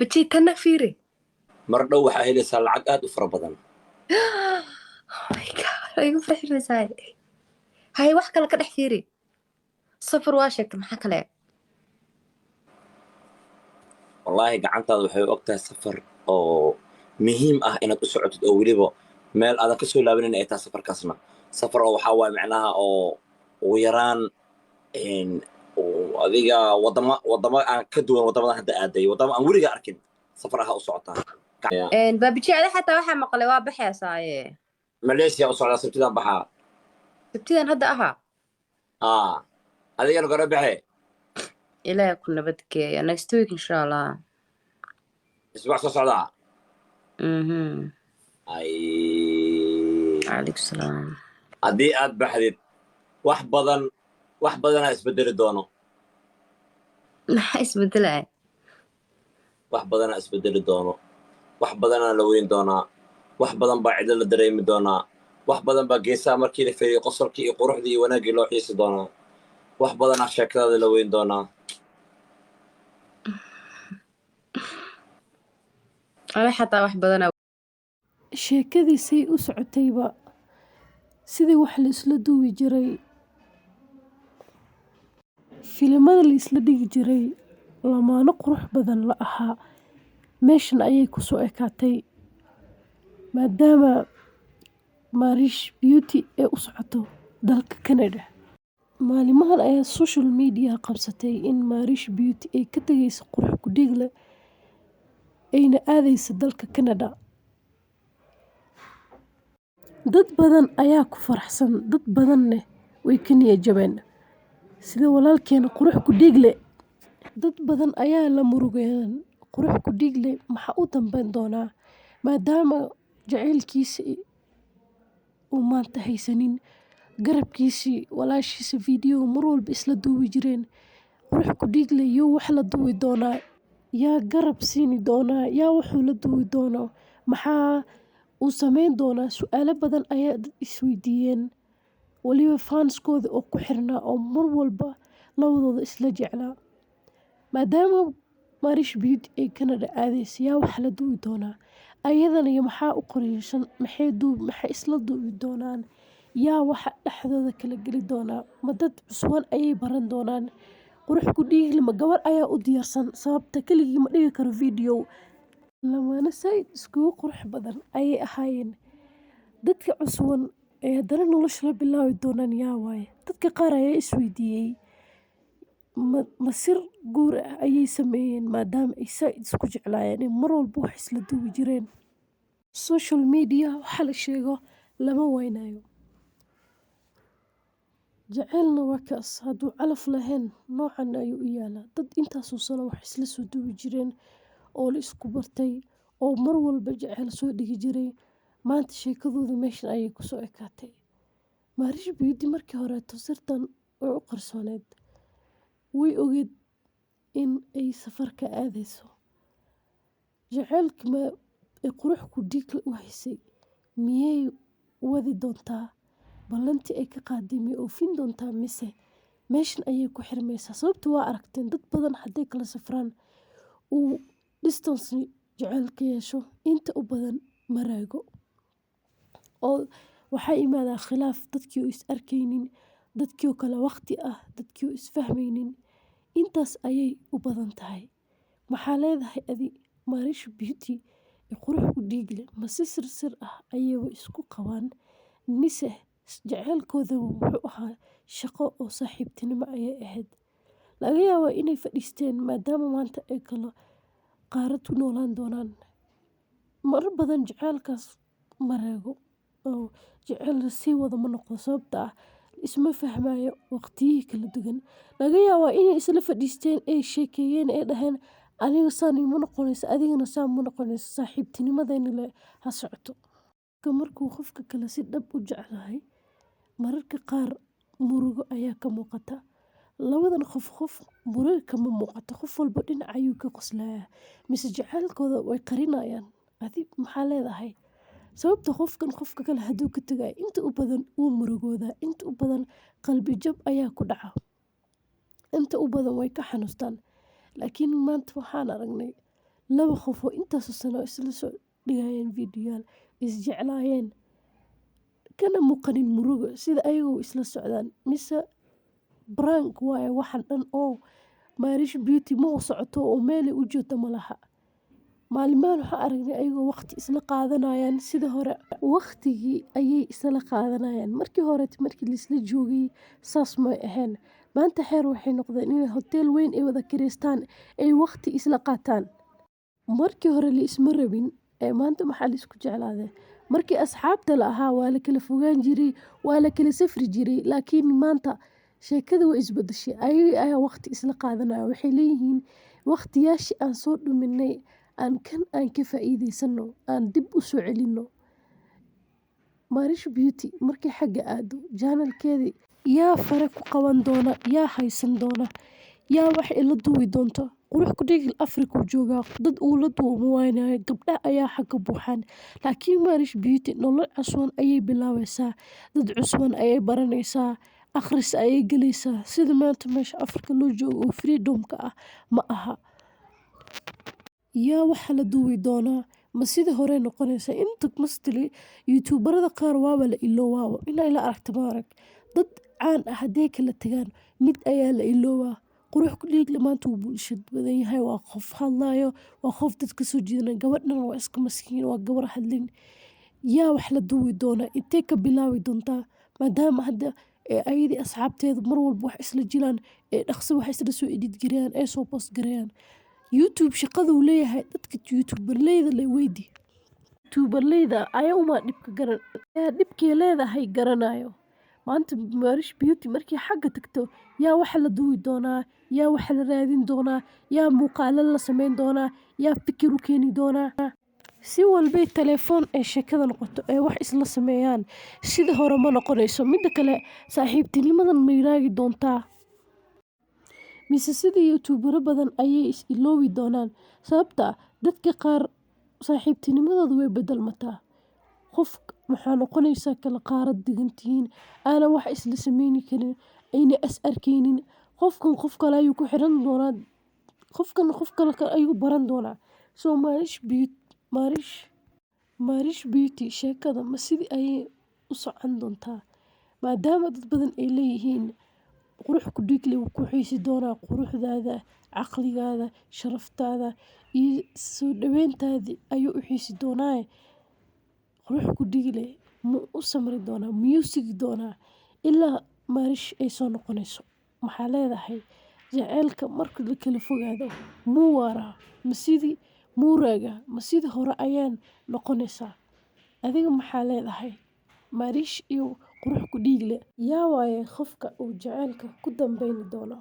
بجي تنا فيري. mar dhow waxaa helaysaa lacag aad u fara badan. Oh my god igu farxisay. Hay wax kale ka dhex fiiri. Safar waa sheegtay maxaa kale? wallaahi gacantaada waxay u ogtahay safar oo muhiim ah inaad u socotid oo weliba meel aadan ka soo laabanin ay tahay safarkaasna safar oo waxaa waaye macnaha oo ugu yaraan adiga wadamo aan ka duwan waddamadan hadda aaday waddamo aan weliga arkin safar aha u socotaa. Baabiji ada xataa waxaa maqlay waa baxaysaaye. Malaysia u socdaa sabtidaan baxaa. Sabtidan hadda ahaa. adigana gore baxe. Ilaahay ku nabadgeeya next week insha Allah. isbuuc soo socdaa. ay Alaykum salaam. haddii aad baxdid wax badanaa isbedeli doono. Maxaa isbedelay? wax badanaa isbedeli doono, wax badanaa la weyn doonaa, wax badan baa cidlo la dareemi doonaa, wax badan baa geesaha markii la feeyey qosolkii iyo quruxdii iyo wanaaggii loo xiisi doonaa, wax badanaa sheekadaada la weyn doonaa. Ana xataa wax badanaa sheekadiisay u socotayba sidii wax la isla duubi jiray, filimada la isla dhigi jiray, lamaano qurux badan la ahaa meeshan ayay ku soo ekaatay maadaama Marish Beauty ee u socoto dalka Canada. Maalimahan ayaa social media qabsatay in Marish Beauty ay ka tagayso qurux ku dhig leh ayna aadayso dalka Canada. dad badan ayaa ku faraxsan, dad badanna way ka niyad jabeen sida walaalkeena qurux ku dhig leh. dad badan ayaa la murugeen qurux ku dhig leh maxaa u dambeyn doonaa maadaama jaceylkiisii uu maanta haysanin garabkiisii walaashiisa video mar walba isla duubi jireen. qurux ku dhig leh iyo wax la duubi doonaa, yaa garab siini doonaa, yaa wuxuu la duubi doonaa, maxaa uu samayn doonaa. su'aalo badan ayaa dad isweydiiyeen, waliba fanskooda oo ku xirnaa oo mar walba labadooda isla jeclaa. maadaama Marish Beauty ay Canada aadayso, yaa wax la duubi doonaa, ayadana iyo maxaa u qorshaysan, maxay isla duubi doonaan, yaa waxa dhexdooda kala geli doonaa, ma dad cusub ayay baran doonaan. qurux ku dhig leh ma gabar ayaa u diyaarsan, sababta keligii ma dhigi karo video. lamaana sayid iskugu qurux badan ayay ahaayeen. dadka cusuban ee haddana nolosha la bilaabi doonaan yaa waaye. dadka qaar ayaa isweydiiyey masir guur ah ayay sameeyeen maadaama ay sayid isku jeclaayeen ee mar walba wax isla duubi jireen. social media waxa la sheego lama waynayo, jaceylna waa kaas hadduu calaf lahayn noocan ayuu u yaalaa. dad intaasoo sano wax isla soo duubi jireen oo la isku bartay oo mar walba jaceyl soo dhigi jiray, maanta sheekadooda meeshan ayay ku soo ekaatay. Marish Beauty markii horeeto sirtan way u qarsooneed, way ogeed in ay safarka aadayso. jaceylka ee qurux ku dhig leh u haysay miyay wadi doontaa, ballantii ay ka qaaday miyay oofin doontaa, mise meeshan ayay ku xirmaysaa. sababta waa aragteen dad badan hadday kala safraan uu distance jaceylka yeesho inta u badan maraago oo waxaa imaadaa khilaaf, dadkii oo is arkaynin, dadkii oo kale waqti ah, dadkii oo isfahmaynin, intaas ayay u badan tahay. maxaa leedahay adi Marish Beauty ee qurux ku dhig leh ma si sir ah ayay isku qabaan, mise jaceylkooda wuxuu ahaa shaqo oo saaxiibtinimo ayay ahayd. laga yaabaa inay fadhiisteen maadaama maanta ay kala qaarad ku noolaan doonaan. marar badan jaceylkaas maraago oo jaceyl sii wada ma noqdo, sababta ah isma fahmayo waqtiyihii kala duwan. laga yaabaa inay isla fadhiisteen ay sheekeeyeen ee dhaheen aniga saan ima noqonayso, adigana saan ma noqonayso, saaxiibtinimadeena le ha socoto. markuu qofka kale si dhab u jeclahay mararka qaar murugo ayaa ka muuqata. labadan qof murugo kama muuqato, qof walba dhinac ayuu ka qoslayaa, mise jaceylkooda way qarinayaan. adi maxaa leedahay? sababta qofka kale hadduu ka tagayo inta u badan wuu murugoodaa, inta u badan qalbi jab ayaa ku dhaca, inta u badan way ka xanuustaan. laakiin maanta waxaan aragnay laba qof oo intaasoo sano isla soo dhigayeen fiidiyoyaal, isjeclaayeen, kana muuqanin murugo sida ayagoo isla socdaan, mise prank waaye waxan dhan oo Marish Beauty ma u socoto oo meelay u joogto ma laha. Maalmahan waxaan aragnay ayagoo waqti isla qaadanayaan sida hore. Waqtigii ayay isla qaadanayaan. Markii hore markii laisla joogay saas may ahayn. Maanta xeer waxay noqdeen inay hotel weyn ay wada kireystaan ay waqti isla qaataan. Markii hore la isma rabin ee maanta maxaa la isku jeclaaday. Markii asxaabta la ahaa waa la kala fogaan jiray, waa la kala safri jiray, laakiin maanta sheekada way isbedeshay. Ayaga ayaa waqti isla qaadanaya. Waxay leeyihiin waqtiyaashii aan soo dhuminay aan ka faa'iideysano, aan dib u soo celino. Marish Beauty markay xagga aado channel-keedii yaa fare ku qaban doona, yaa haysan doona, yaa wax ila duwi doonto. Qurux ku dhigil Afrika uu joogaa, dad uu la duwo ma waynayo, gabdha ayaa xagga buuxaan. Laakiin Marish Beauty nolol cusub ayay bilaabaysaa, dad cusub ayay baranaysaa, akhris ayay gelaysaa. Sida maanta meesha Afrika loo joogo oo freedom-ka ah ma aha. Yaa waxa la duwi doonaa ma sidii hore noqonaysa inta mastili youtuberada qaar waaba la iloowaaba inay la aragto ma arag dad caan ah hadday kala tagaan mid ayaa la iloowaa qurux ku dhiig maanta wuu bulshad badan yahay waa qof hadlayo waa qof dadka soo jiidanaya gabadhan waa iska maskiin waa gabar hadlin yaa wax la duwi doona intee ka bilaabi doontaa maadaama hadda ayadii asxaabteedu mar walba wax isla jiraan dhaqso wax isla soo edit gareeyaan ay soo post gareeyaan YouTube shaqada uu leeyahay dadka YouTuberleyda la weydi YouTuberleyda ayaa uma dhibka garan dhibkii leedahay garanayo maanta Marish Beauty markii xagga tagto yaa waxa la duwi doonaa yaa waxa la raadin doonaa yaa muuqaalo la sameyn doonaa yaa fikir u keeni doonaa si walbay telefoon ee sheekada noqoto ee wax isla sameeyaan sida hore ma noqonayso midda kale saaxiibtinimadan ma yiraagi doontaa mise sidii YouTubero badan ayay is iloowi doonaan sababta dadka qaar saaxiibtinimadoodu way bedelmataa qof maxaa noqonaysaa kala qaarad digantihiin aana wax isla sameyni karin ayna is arkaynin qofkan qof kale ayuu ku xiran doonaa qofkan qof kale ayuu baran doonaa soo Marish Beauty sheekada ma sidii ayay u socon doontaa maadaama dad badan ay leeyihiin qurux ku dhiigle wuu ku xiisi doonaa quruxdaada caqligaada sharaftaada iyo soo dhaweyntaadii ayuu u xiisi doonaa qurux ku dhiigle ma u samri doonaa miyuu sigi doonaa ilaa Marish ay soo noqonayso maxaa leedahay jaceylka marka la kala fogaado muu waaraa ma sidii muuraaga ma sidii hore ayaan noqonaysaa adiga maxaa leedahay Marish iyo qurux ku dhiigle yaa waaye qofka uu jaceylka ku dambeyn doono